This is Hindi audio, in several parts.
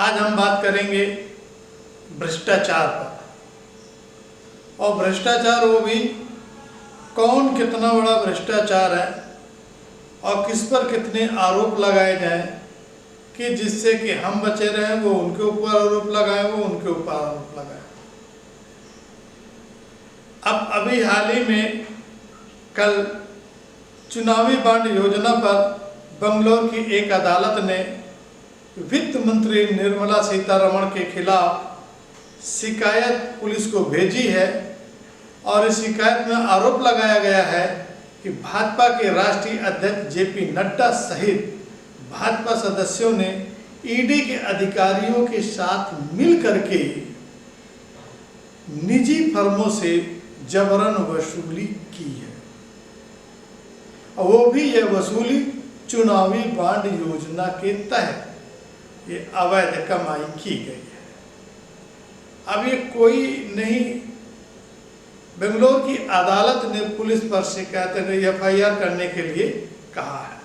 आज हम बात करेंगे भ्रष्टाचार पर, और भ्रष्टाचार वो भी कौन कितना बड़ा भ्रष्टाचार है और किस पर कितने आरोप लगाए जाएं कि जिससे कि हम बचे रहें, वो उनके ऊपर आरोप लगाएं, वो उनके ऊपर आरोप लगाएं। अब अभी हाल ही में कल चुनावी बांड योजना पर बंगलौर की एक अदालत ने वित्त मंत्री निर्मला सीतारमण के खिलाफ शिकायत पुलिस को भेजी है और इस शिकायत में आरोप लगाया गया है कि भाजपा के राष्ट्रीय अध्यक्ष जेपी नड्डा सहित भाजपा सदस्यों ने ईडी के अधिकारियों के साथ मिल करके निजी फर्मों से जबरन वसूली की है, और वो भी यह वसूली चुनावी बांड योजना के तहत ये अवैध कमाई की गई है। अब ये कोई नहीं, बेंगलोर की अदालत ने पुलिस पर शिकायत एफआईआर करने के लिए कहा है।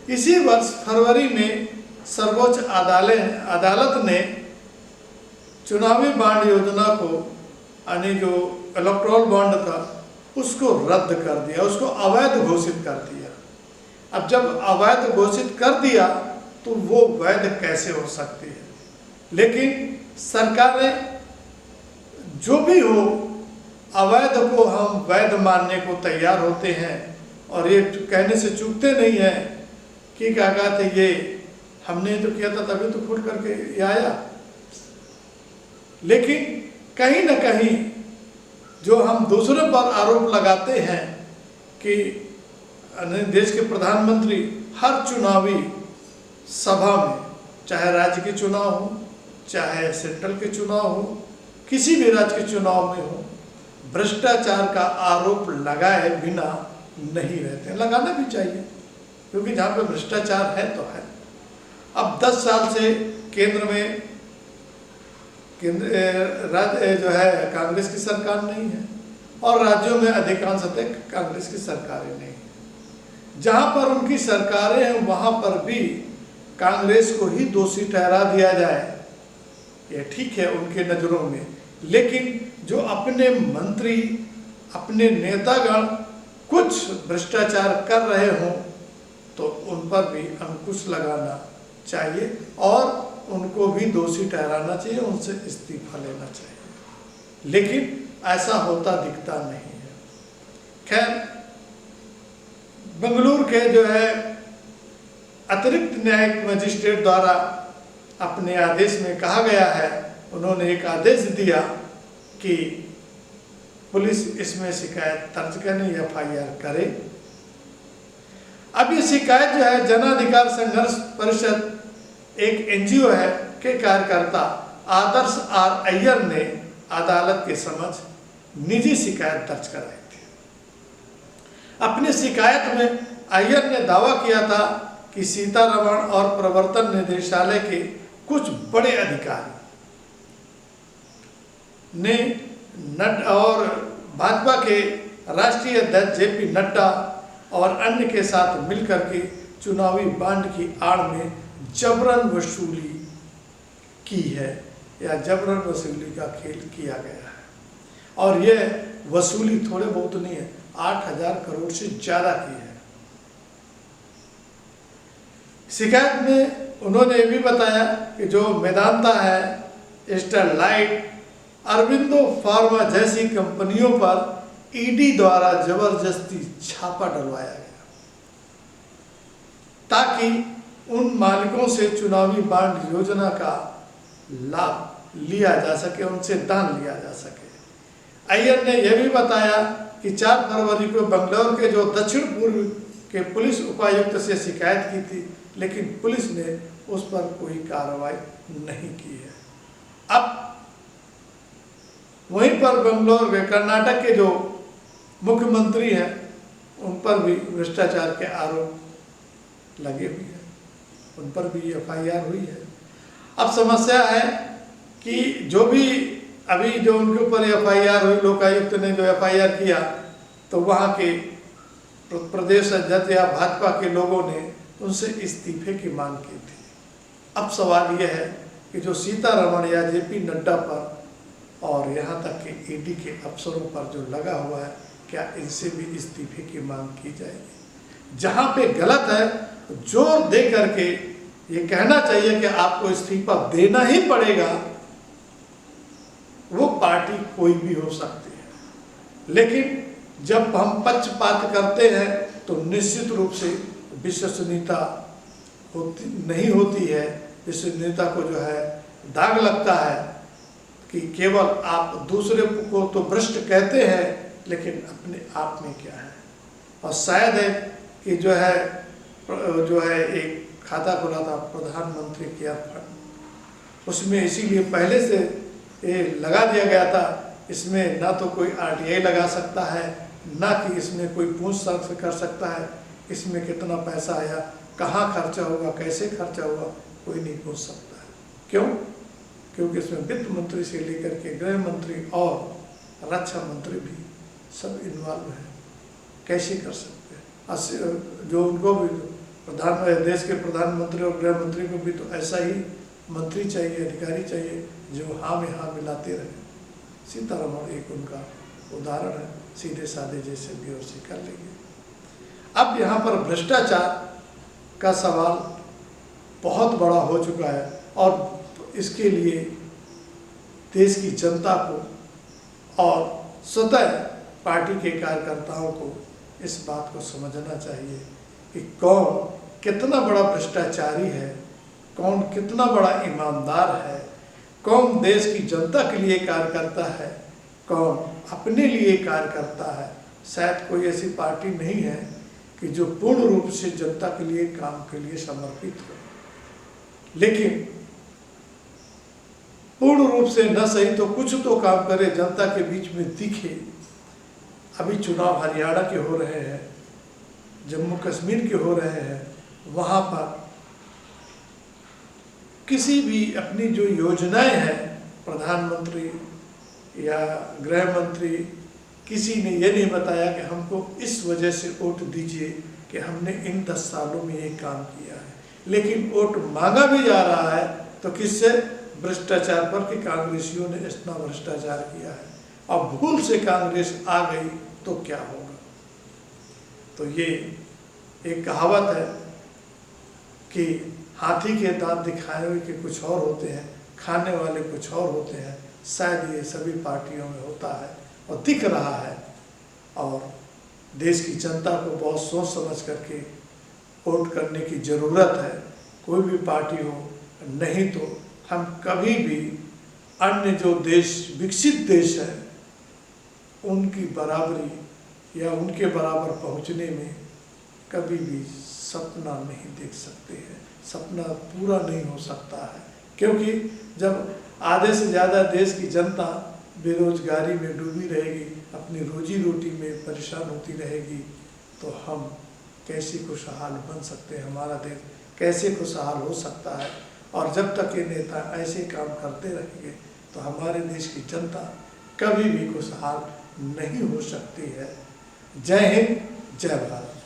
इसी वर्ष फरवरी में सर्वोच्च अदालत ने चुनावी बांड योजना को, यानी जो इलेक्टोरल बॉन्ड था, उसको रद्द कर दिया, उसको अवैध घोषित कर दिया। अब जब अवैध घोषित कर दिया तो वो वैध कैसे हो सकती है? लेकिन सरकार ने जो भी हो, अवैध को हम वैध मानने को तैयार होते हैं और ये कहने से चूकते नहीं हैं कि क्या कहते, ये हमने तो किया था तभी तो खुल करके ये आया। लेकिन कहीं ना कहीं जो हम दूसरों पर आरोप लगाते हैं कि देश के प्रधानमंत्री हर चुनावी सभा में, चाहे राज्य के चुनाव हो, चाहे सेंट्रल के चुनाव हो, किसी भी राज्य के चुनाव में हो, भ्रष्टाचार का आरोप लगाए बिना नहीं रहते। लगाना भी चाहिए, क्योंकि जहाँ पे भ्रष्टाचार है तो है। अब 10 साल से केंद्र में राज्य जो है कांग्रेस की सरकार नहीं है और राज्यों में अधिकांशतः कांग्रेस की सरकारें नहीं है। जहाँ पर उनकी सरकारें हैं वहाँ पर भी कांग्रेस को ही दोषी ठहरा दिया जाए, ये ठीक है उनके नज़रों में। लेकिन जो अपने मंत्री, अपने नेतागण कुछ भ्रष्टाचार कर रहे हों तो उन पर भी अंकुश लगाना चाहिए और उनको भी दोषी ठहराना चाहिए, उनसे इस्तीफा लेना चाहिए। लेकिन ऐसा होता दिखता नहीं है। खैर, बेंगलुरु के जो है अतिरिक्त न्यायिक मजिस्ट्रेट द्वारा अपने आदेश में कहा गया है, उन्होंने एक आदेश दिया कि पुलिस इसमें शिकायत दर्ज करने या एफआईआर करे। अब ये शिकायत जो है जन अधिकार संघर्ष परिषद, एक एनजीओ है, के कार्यकर्ता आदर्श आर अय्यर ने अदालत के समक्ष निजी शिकायत दर्ज कराई थी। अपनी शिकायत में अय्यर ने दावा किया था कि सीतारमण और प्रवर्तन निदेशालय के कुछ बड़े अधिकारी ने नड्डा और भाजपा के राष्ट्रीय अध्यक्ष जेपी नड्डा और अन्य के साथ मिलकर के चुनावी बांड की आड़ में जबरन वसूली की है या जबरन वसूली का खेल किया गया है। और यह वसूली थोड़े बहुत नहीं है, 8,000 करोड़ से ज़्यादा की है। शिकायत में उन्होंने ये भी बताया कि जो मेदांता है, स्टरलाइट, अरविंदो फार्मा जैसी कंपनियों पर ईडी द्वारा जबरदस्ती छापा डलवाया गया ताकि उन मालिकों से चुनावी बांड योजना का लाभ लिया जा सके, उनसे दान लिया जा सके। अय्यर ने यह भी बताया कि 4 फरवरी को बंगलौर के जो दक्षिण पूर्व के पुलिस उपायुक्त से शिकायत की थी, लेकिन पुलिस ने उस पर कोई कार्रवाई नहीं की है। अब वहीं पर बंगलौर के कर्नाटक के जो मुख्यमंत्री हैं, उन पर भी भ्रष्टाचार के आरोप लगे हुए हैं, उन पर भी एफआईआर हुई है। अब समस्या है कि जो भी अभी जो उनके ऊपर एफआईआर हुई, लोकायुक्त ने जो एफआईआर किया, तो वहाँ के प्रदेश अध्यक्ष या भाजपा के लोगों ने उनसे इस्तीफे की मांग की थी। अब सवाल यह है कि जो सीतारमण या जेपी नड्डा पर और यहाँ तक कि ईडी के अफसरों पर जो लगा हुआ है, क्या इनसे भी इस्तीफे की मांग की जाएगी? जहाँ पे गलत है जोर दे करके ये कहना चाहिए कि आपको इस्तीफा देना ही पड़ेगा। वो पार्टी कोई भी हो सकती है, लेकिन जब हम पक्षपात करते हैं तो निश्चित रूप से विश्वसनीयता नहीं होती है। विश्वसनीयता को जो है दाग लगता है कि केवल आप दूसरे को तो भ्रष्ट कहते हैं, लेकिन अपने आप में क्या है। और शायद है कि जो है एक खाता खुला था प्रधानमंत्री केयर फंड, उसमें इसीलिए पहले से ये लगा दिया गया था। इसमें ना तो कोई आरटीआई लगा सकता है, ना कि इसमें कोई पूछताछ कर सकता है इसमें कितना पैसा आया, कहाँ खर्चा होगा, कैसे खर्चा हुआ, कोई नहीं पूछ सकता है। क्यों? क्योंकि इसमें वित्त मंत्री से लेकर के गृह मंत्री और रक्षा मंत्री भी सब इन्वॉल्व हैं। कैसे कर सकते हैं? जो उनको भी देश के प्रधानमंत्री और गृह मंत्री को भी तो ऐसा ही मंत्री चाहिए, अधिकारी चाहिए जो हाँ में हाँ मिलाते रहे। सीतारमण एक उनका उदाहरण है, सीधे साधे जैसे भी और से कर लेंगे। अब यहाँ पर भ्रष्टाचार का सवाल बहुत बड़ा हो चुका है और इसके लिए देश की जनता को और स्वतः पार्टी के कार्यकर्ताओं को इस बात को समझना चाहिए कि कौन कितना बड़ा भ्रष्टाचारी है, कौन कितना बड़ा ईमानदार है, कौन देश की जनता के लिए कार्य करता है, कौन अपने लिए कार्य करता है। शायद कोई ऐसी पार्टी नहीं है कि जो पूर्ण रूप से जनता के लिए काम के लिए समर्पित हो, लेकिन पूर्ण रूप से न सही तो कुछ तो काम करे, जनता के बीच में दिखे। अभी चुनाव हरियाणा के हो रहे हैं, जम्मू कश्मीर के हो रहे हैं, वहाँ पर किसी भी अपनी जो योजनाएं हैं, प्रधानमंत्री या गृह मंत्री, किसी ने ये नहीं बताया कि हमको इस वजह से वोट दीजिए कि हमने इन 10 सालों में ये काम किया है। लेकिन वोट मांगा भी जा रहा है तो किससे? भ्रष्टाचार पर कि कांग्रेसियों ने इतना भ्रष्टाचार किया है। अब भूल से कांग्रेस आ गई तो क्या होगा? तो ये एक कहावत है कि हाथी के दांत दिखाए हुए के कुछ और होते हैं, खाने वाले कुछ और होते हैं। शायद ये सभी पार्टियों में होता है और दिख रहा है, और देश की जनता को बहुत सोच समझ करके वोट करने की ज़रूरत है, कोई भी पार्टी हो। नहीं तो हम कभी भी अन्य जो देश, विकसित देश हैं, उनकी बराबरी या उनके बराबर पहुंचने में कभी भी सपना नहीं देख सकते हैं। सपना पूरा नहीं हो सकता है, क्योंकि जब आधे से ज़्यादा देश की जनता बेरोजगारी में डूबी रहेगी, अपनी रोजी रोटी में परेशान होती रहेगी, तो हम कैसे खुशहाल बन सकते हैं? हमारा देश कैसे खुशहाल हो सकता है? और जब तक ये नेता ऐसे काम करते रहेंगे तो हमारे देश की जनता कभी भी खुशहाल नहीं हो सकती है। जय हिंद, जय भारत।